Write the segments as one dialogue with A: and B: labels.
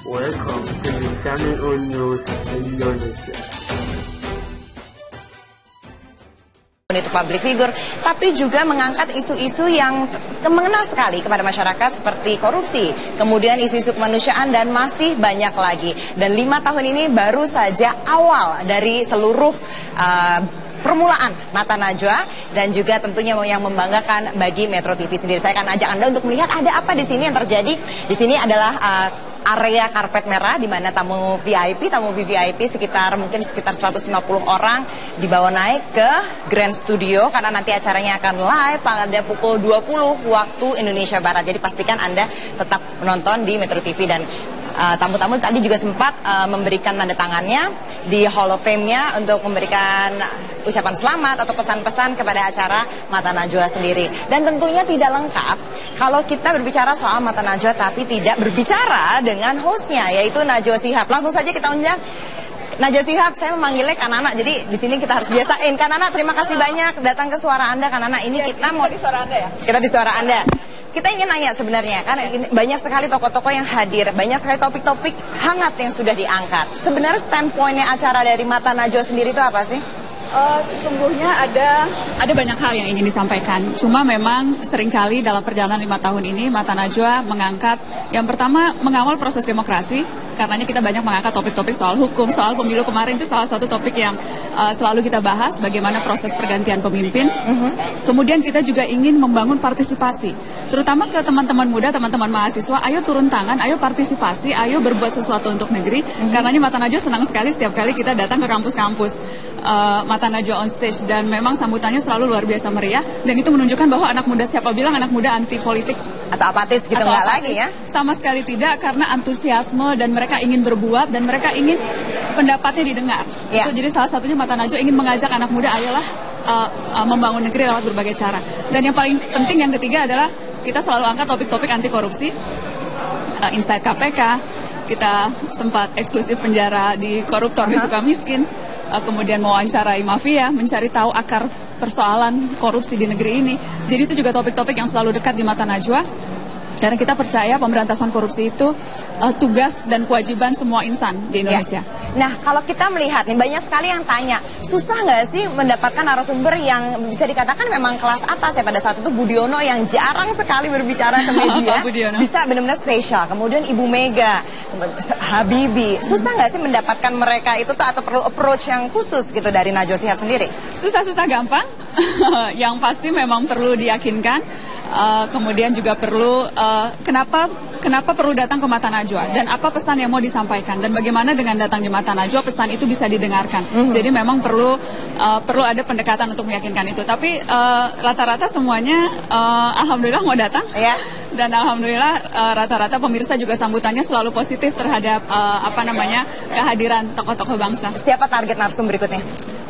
A: Welcome to the Channel News Indonesia.
B: Itu public figure, tapi juga mengangkat isu-isu yang mengenal sekali kepada masyarakat seperti korupsi, kemudian isu-isu kemanusiaan dan masih banyak lagi. Dan 5 tahun ini baru saja awal dari seluruh permulaan Mata Najwa dan juga tentunya yang membanggakan bagi Metro TV sendiri. Saya akan ajak Anda untuk melihat ada apa di sini yang terjadi. Di sini adalah area karpet merah di mana tamu VIP sekitar 150 orang dibawa naik ke Grand Studio karena nanti acaranya akan live pada pukul 20 waktu Indonesia Barat. Jadi pastikan Anda tetap menonton di Metro TV dan tamu-tamu tadi juga sempat memberikan tanda tangannya di Hall of Fame-nya untuk memberikan ucapan selamat atau pesan-pesan kepada acara Mata Najwa sendiri. Dan tentunya tidak lengkap kalau kita berbicara soal Mata Najwa tapi tidak berbicara dengan hostnya yaitu Najwa Shihab. Langsung saja kita undang Najwa Shihab. Saya memanggilnya Kak Nana, jadi di sini kita harus biasain. Kak Nana, terima kasih banyak datang ke Suara Anda. Kak Nana, ini kita mau di Suara Anda ya? Kita di Suara Anda. Kita ingin nanya sebenarnya, kan banyak sekali tokoh-tokoh yang hadir, banyak sekali topik-topik hangat yang sudah diangkat. Sebenarnya standpointnya acara dari Mata Najwa sendiri itu apa sih?
C: Sesungguhnya ada banyak hal yang ingin disampaikan. Cuma memang seringkali dalam perjalanan 5 tahun ini Mata Najwa mengangkat yang pertama mengawal proses demokrasi. Karenanya kita banyak mengangkat topik-topik soal hukum, soal pemilu kemarin itu salah satu topik yang selalu kita bahas, bagaimana proses pergantian pemimpin. Kemudian kita juga ingin membangun partisipasi, terutama ke teman-teman muda, teman-teman mahasiswa, ayo turun tangan, ayo partisipasi, ayo berbuat sesuatu untuk negeri. Karenanya Mata Najwa senang sekali setiap kali kita datang ke kampus-kampus Mata Najwa on stage dan memang sambutannya selalu luar biasa meriah dan itu menunjukkan bahwa anak muda, siapa bilang anak muda anti politik
B: atau apatis gitu, nggak lagi ya?
C: Sama sekali tidak, karena antusiasme dan mereka ingin berbuat dan mereka ingin pendapatnya didengar. Itu jadi salah satunya Mata Najwa ingin mengajak anak muda, ayolah membangun negeri lewat berbagai cara. Dan yang paling penting yang ketiga adalah kita selalu angkat topik-topik anti korupsi, inside KPK, kita sempat eksklusif penjara di koruptor di Sukamiskin, kemudian mewawancarai mafia, mencari tahu akar persoalan korupsi di negeri ini. Jadi itu juga topik-topik yang selalu dekat di Mata Najwa. Karena kita percaya pemberantasan korupsi itu tugas dan kewajiban semua insan di Indonesia.
B: Nah, kalau kita melihat nih banyak sekali yang tanya, susah nggak sih mendapatkan narasumber yang bisa dikatakan memang kelas atas ya? Pada saat itu Budiono yang jarang sekali berbicara ke media, bisa benar-benar spesial. Kemudian Ibu Mega, Habibie, susah nggak sih mendapatkan mereka itu tuh atau perlu approach yang khusus gitu dari Najwa Shihab sendiri?
C: Susah-susah gampang, yang pasti memang perlu diyakinkan. Kemudian juga perlu kenapa perlu datang ke Mata Najwa dan apa pesan yang mau disampaikan dan bagaimana dengan datang di Mata Najwa pesan itu bisa didengarkan. Jadi memang perlu ada pendekatan untuk meyakinkan itu. Tapi rata-rata semuanya alhamdulillah mau datang. Dan alhamdulillah rata-rata pemirsa juga sambutannya selalu positif terhadap kehadiran tokoh-tokoh bangsa.
B: Siapa target narasumber berikutnya?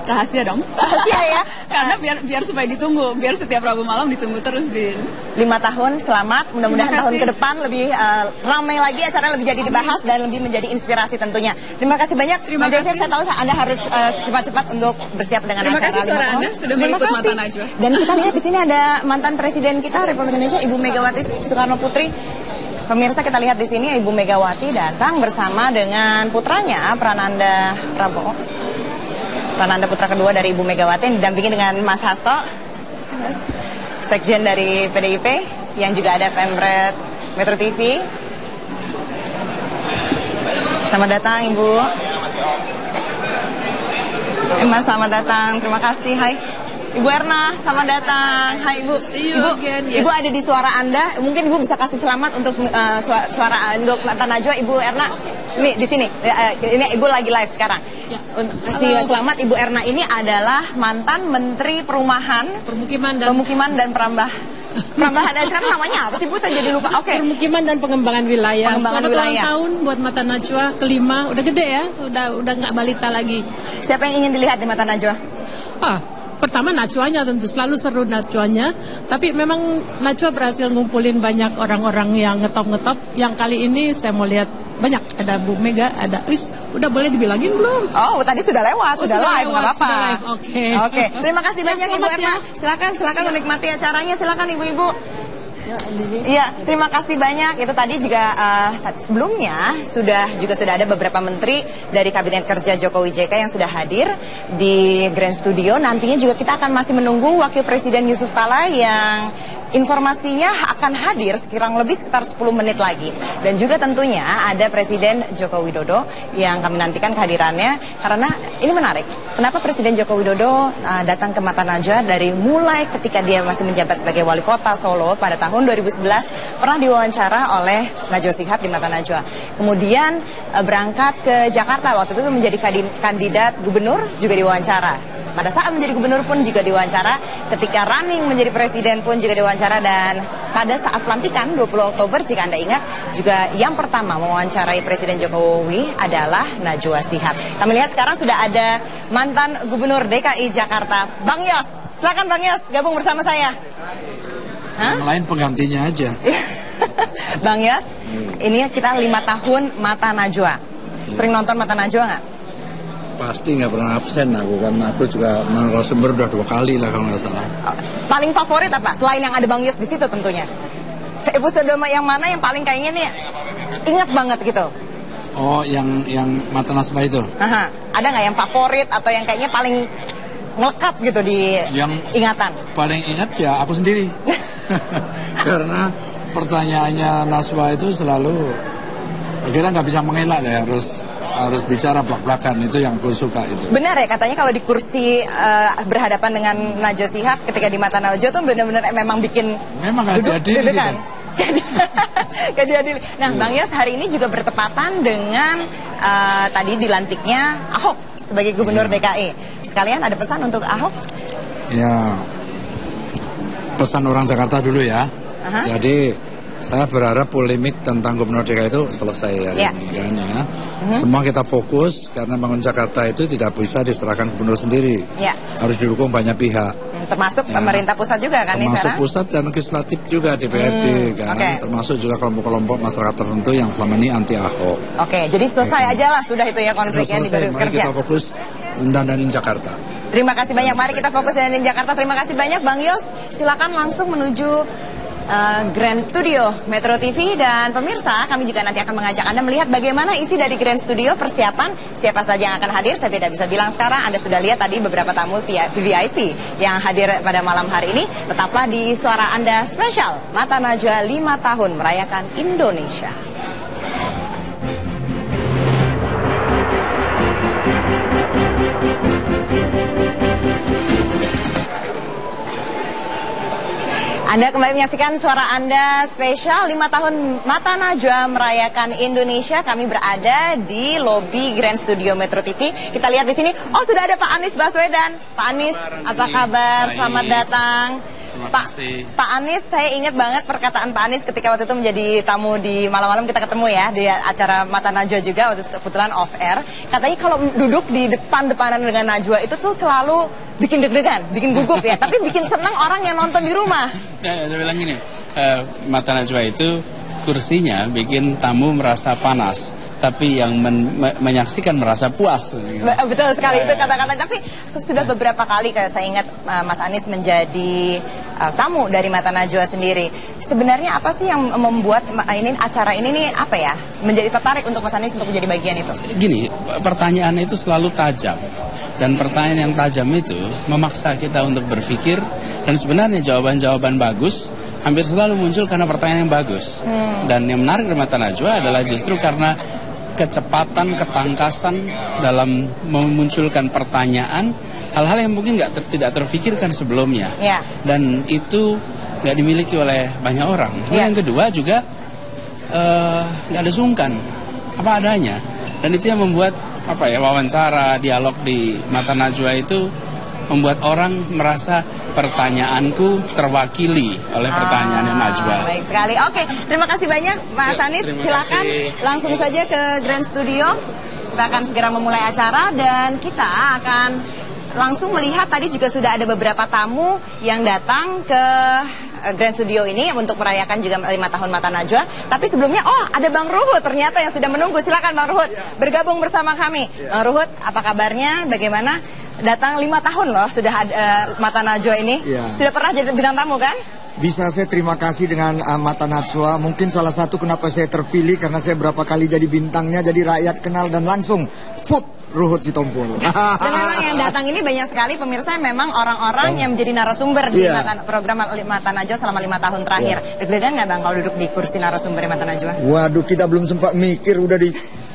C: Rahasia dong.
B: Rahasia ya.
C: Karena biar supaya ditunggu, biar setiap Rabu malam ditunggu terus di
B: 5 tahun selamat, mudah-mudahan tahun ke depan lebih ramai lagi, acara lebih jadi dibahas dan lebih menjadi inspirasi tentunya. Terima kasih banyak.
C: Terima kasih.
B: Saya tahu Anda harus cepat-cepat untuk bersiap dengan
C: acara. Terima kasih Suara Anda sudah meliput Mata Najwa.
B: Dan kita lihat di sini ada mantan presiden kita Republik Indonesia Ibu Megawati Soekarno Putri. Pemirsa, kita lihat di sini Ibu Megawati datang bersama dengan putranya Prananda Prabowo. Prananda putra kedua dari Ibu Megawati yang didampingi dengan Mas Hasto, sekjen dari PDIP, yang juga ada Pemret Metro TV. Selamat datang Ibu. Mas, selamat datang. Terima kasih. Hai. Ibu Erna, selamat datang. Hai Ibu. Ibu ada di Suara Anda. Mungkin Ibu bisa kasih selamat untuk suara untuk Mata Najwa. Ibu Erna, ini di sini. Ini Ibu lagi live sekarang. Kasih selamat. Ibu Erna ini adalah mantan Menteri Permukiman dan Perambahan sekarang namanya apa sih Bu? Saya jadi lupa.
D: Permukiman dan pengembangan wilayah.
B: Selamat
D: ulang tahun buat Mata Najwa kelima. Udah gede ya, udah nggak balita lagi.
B: Siapa yang ingin dilihat di Mata Najwa?
D: Pertama Najwanya tentu selalu seru Najwanya, tapi memang Najwa berhasil ngumpulin banyak orang-orang yang ngetop-ngetop. Yang kali ini saya mau lihat banyak, ada Bu Mega, ada udah boleh dibilangin belum?
B: Oh, tadi sudah lewat, sudah live, nggak apa-apa.
D: Oke.
B: Terima kasih banyak Ibu Erna. Silakan menikmati acaranya. Silakan ibu-ibu. Iya, terima kasih banyak. Itu tadi juga sebelumnya sudah ada beberapa menteri dari Kabinet Kerja Jokowi JK yang sudah hadir di Grand Studio. Nantinya juga kita akan masih menunggu Wakil Presiden Yusuf Kala yang informasinya akan hadir sekitar 10 menit lagi. Dan juga tentunya ada Presiden Joko Widodo yang kami nantikan kehadirannya karena ini menarik. Kenapa Presiden Joko Widodo datang ke Mata Najwa dari mulai ketika dia masih menjabat sebagai wali kota Solo pada tahun 2011 pernah diwawancara oleh Najwa Shihab di Mata Najwa. Kemudian berangkat ke Jakarta waktu itu menjadi kandidat gubernur juga diwawancara. Pada saat menjadi gubernur pun juga diwawancara, ketika running menjadi presiden pun juga diwawancara, dan pada saat pelantikan 20 Oktober jika Anda ingat, juga yang pertama mewawancarai Presiden Jokowi adalah Najwa Shihab. Kami lihat sekarang sudah ada mantan gubernur DKI Jakarta, Bang Yos. Silakan Bang Yos gabung bersama saya.
E: Yang lain penggantinya aja.
B: Bang Yos, ini kita 5 tahun Mata Najwa. Sering nonton Mata Najwa nggak?
E: Pasti nggak pernah absen aku, karena aku juga narasumber udah 2 kali lah kalau nggak salah.
B: Paling favorit apa? Selain yang ada Bang Yos di situ tentunya. Episode yang mana yang paling kayaknya nih ingat banget gitu?
E: Oh, yang Mata Najwa itu?
B: Aha. Ada nggak yang favorit atau yang kayaknya paling ngelekat gitu di ingatan?
E: Paling ingat ya aku sendiri. Karena pertanyaannya Najwa itu selalu akhirnya nggak bisa mengelak ya, harus bicara belak-belakan, itu yang aku suka itu. Benar
B: ya, katanya kalau di kursi berhadapan dengan Najwa Shihab ketika di Mata Najwa tuh benar-benar memang bikin
E: nggak diadili gitu.
B: Gak diadili. Nah, Bang Yos hari ini juga bertepatan dengan tadi dilantiknya Ahok sebagai gubernur DKI. Sekalian ada pesan untuk Ahok?
E: Ya, pesan orang Jakarta dulu ya. Jadi saya berharap polemik tentang gubernur DKI itu selesai hari ini kan ya. Semua kita fokus karena bangun Jakarta itu tidak bisa diserahkan gubernur sendiri. Harus didukung banyak pihak.
B: Termasuk pemerintah pusat juga kan?
E: Termasuk pusat dan legislatif juga DPRD kan. Termasuk juga kelompok-kelompok masyarakat tertentu yang selama ini anti Ahok.
B: Jadi selesai aja lah sudah itu ya konfliknya di
E: kerja. Mari kita fokus dandanin Jakarta.
B: Terima kasih banyak. Mari kita fokus dandanin Jakarta. Terima kasih banyak Bang Yos. Silakan langsung menuju Grand Studio Metro TV, dan pemirsa kami juga nanti akan mengajak Anda melihat bagaimana isi dari Grand Studio, persiapan siapa saja yang akan hadir. Saya tidak bisa bilang sekarang, Anda sudah lihat tadi beberapa tamu VIP yang hadir pada malam hari ini. Tetaplah di Suara Anda Spesial Mata Najwa 5 tahun merayakan Indonesia. Anda kembali menyaksikan Suara Anda Spesial 5 tahun Mata Najwa merayakan Indonesia. Kami berada di lobi Grand Studio Metro TV. Kita lihat di sini. Oh, sudah ada Pak Anies Baswedan. Pak Anies, apa kabar? Selamat datang. Pak Anies, saya ingat banget perkataan Pak Anies ketika waktu itu menjadi tamu di malam-malam kita ketemu ya di acara Mata Najwa juga, waktu itu kebetulan off air. Katanya kalau duduk di depan-depanan dengan Najwa itu tuh selalu bikin deg-degan, bikin gugup ya, tapi bikin senang orang yang nonton di rumah.
F: Saya bilang gini, Mata Najwa itu kursinya bikin tamu merasa panas, tapi yang menyaksikan merasa puas.
B: Betul sekali itu kata-kata. Tapi sudah beberapa kali saya ingat Mas Anies menjadi tamu dari Mata Najwa sendiri. Sebenarnya apa sih yang membuat acara ini nih apa ya menjadi tertarik untuk Mas Anies untuk menjadi bagian itu?
F: Gini, pertanyaan itu selalu tajam, dan pertanyaan yang tajam itu memaksa kita untuk berpikir, dan sebenarnya jawaban-jawaban bagus hampir selalu muncul karena pertanyaan yang bagus. Dan yang menarik dari Mata Najwa adalah justru karena kecepatan, ketangkasan dalam memunculkan pertanyaan, hal-hal yang mungkin tidak terfikirkan sebelumnya. Dan itu nggak dimiliki oleh banyak orang. Yang kedua juga nggak ada sungkan, apa adanya. Dan itu yang membuat wawancara, dialog di Mata Najwa itu membuat orang merasa pertanyaanku terwakili oleh pertanyaan Najwa.
B: Baik sekali. Oke, terima kasih banyak Mas Anies. Silakan langsung saja ke Grand Studio. Kita akan segera memulai acara dan kita akan langsung melihat tadi juga sudah ada beberapa tamu yang datang ke Grand Studio ini untuk merayakan juga 5 tahun Mata Najwa. Tapi sebelumnya, ada Bang Ruhut ternyata yang sudah menunggu. Silakan Bang Ruhut bergabung bersama kami. Bang Ruhut, apa kabarnya? Bagaimana? Datang 5 tahun loh sudah Mata Najwa ini. Sudah pernah jadi bintang tamu kan?
G: bisa saya terima kasih dengan Mata Najwa. Mungkin salah satu kenapa saya terpilih karena saya berapa kali jadi bintangnya, jadi rakyat kenal dan langsung food Ruhut Sitompul.
B: Dan memang yang datang ini banyak sekali pemirsa, memang orang-orang yang menjadi narasumber di program Mata Najwa selama 5 tahun terakhir. Deg-degan nggak Bang kalau duduk di kursi narasumber Mata Najwa?
G: Waduh, kita belum sempat mikir udah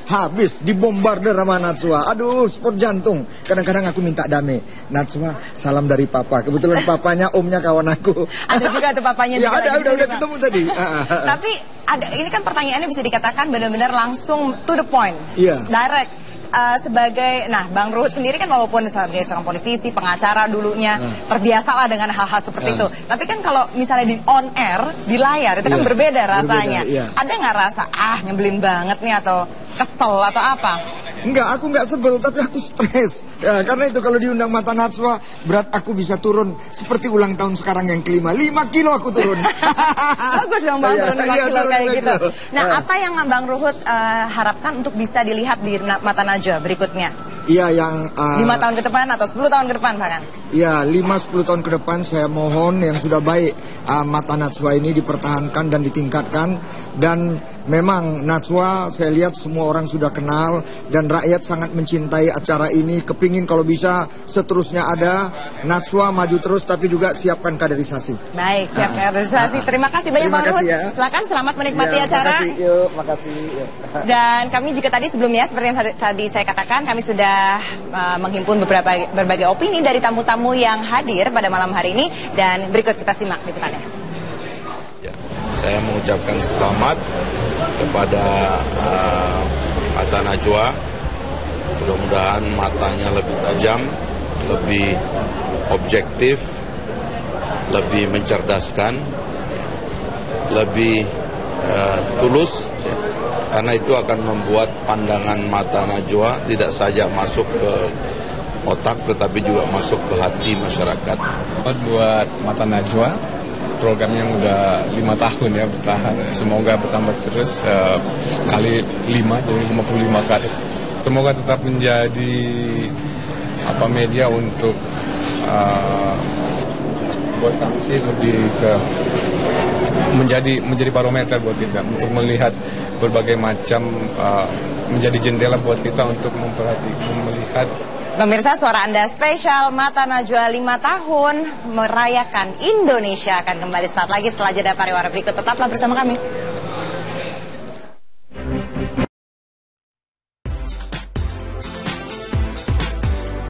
G: habis dibombarder sama Najwa. Aduh, sport jantung. Kadang-kadang aku minta damai. Najwa, salam dari papa. Kebetulan papanya omnya kawan aku.
B: Ada juga tuh papanya.
G: Ya ada, udah ketemu tadi.
B: Tapi ini kan pertanyaannya bisa dikatakan benar-benar langsung to the point. Direct. Sebagai, Bang Ruhut sendiri kan walaupun sebagai seorang politisi, pengacara dulunya, terbiasalah dengan hal-hal seperti itu. Tapi kan kalau misalnya di on air, di layar, itu kan berbeda rasanya. Ada nggak rasa, nyebelin banget nih atau kesel atau apa?
G: Enggak, aku enggak sebel, tapi aku stres. Ya, karena itu kalau diundang Mata Najwa, berat aku bisa turun seperti ulang tahun sekarang yang kelima. 5 kilo aku turun.
B: Bagus dong Bang, turun 5 kilo kayak gitu. Nah, apa yang Bang Ruhut harapkan untuk bisa dilihat di Mata Najwa berikutnya?
G: Iya, yang
B: 5 tahun ke depan atau 10 tahun ke depan bahkan?
G: Ya, 5-10 tahun ke depan saya mohon yang sudah baik Mata Najwa ini dipertahankan dan ditingkatkan. Dan memang Najwa saya lihat semua orang sudah kenal dan rakyat sangat mencintai acara ini. Kepingin kalau bisa seterusnya ada. Najwa maju terus tapi juga siapkan kaderisasi.
B: Baik, siap kaderisasi. Terima kasih banyak Bang Ruhut. Silakan selamat menikmati acara.
G: Makasih.
B: Dan kami juga tadi sebelumnya seperti yang tadi saya katakan, kami sudah menghimpun berbagai opini dari tamu-tamu yang hadir pada malam hari ini, dan berikut kita simak liputannya.
H: Ya, saya mengucapkan selamat kepada Mata Najwa. Mudah-mudahan matanya lebih tajam, lebih objektif, lebih mencerdaskan, lebih tulus, karena itu akan membuat pandangan Mata Najwa tidak saja masuk ke otak tetapi juga masuk ke hati masyarakat.
I: Buat Mata Najwa, programnya udah 5 tahun ya bertahan. Semoga bertambah terus kali 5 jadi 55 kali. Semoga tetap menjadi media untuk buat kami sih lebih ke menjadi barometer buat kita untuk melihat berbagai macam, menjadi jendela buat kita untuk melihat.
B: Pemirsa, suara Anda spesial Mata Najwa 5 tahun merayakan Indonesia akan kembali saat lagi setelah jeda pariwara berikut. Tetaplah bersama kami.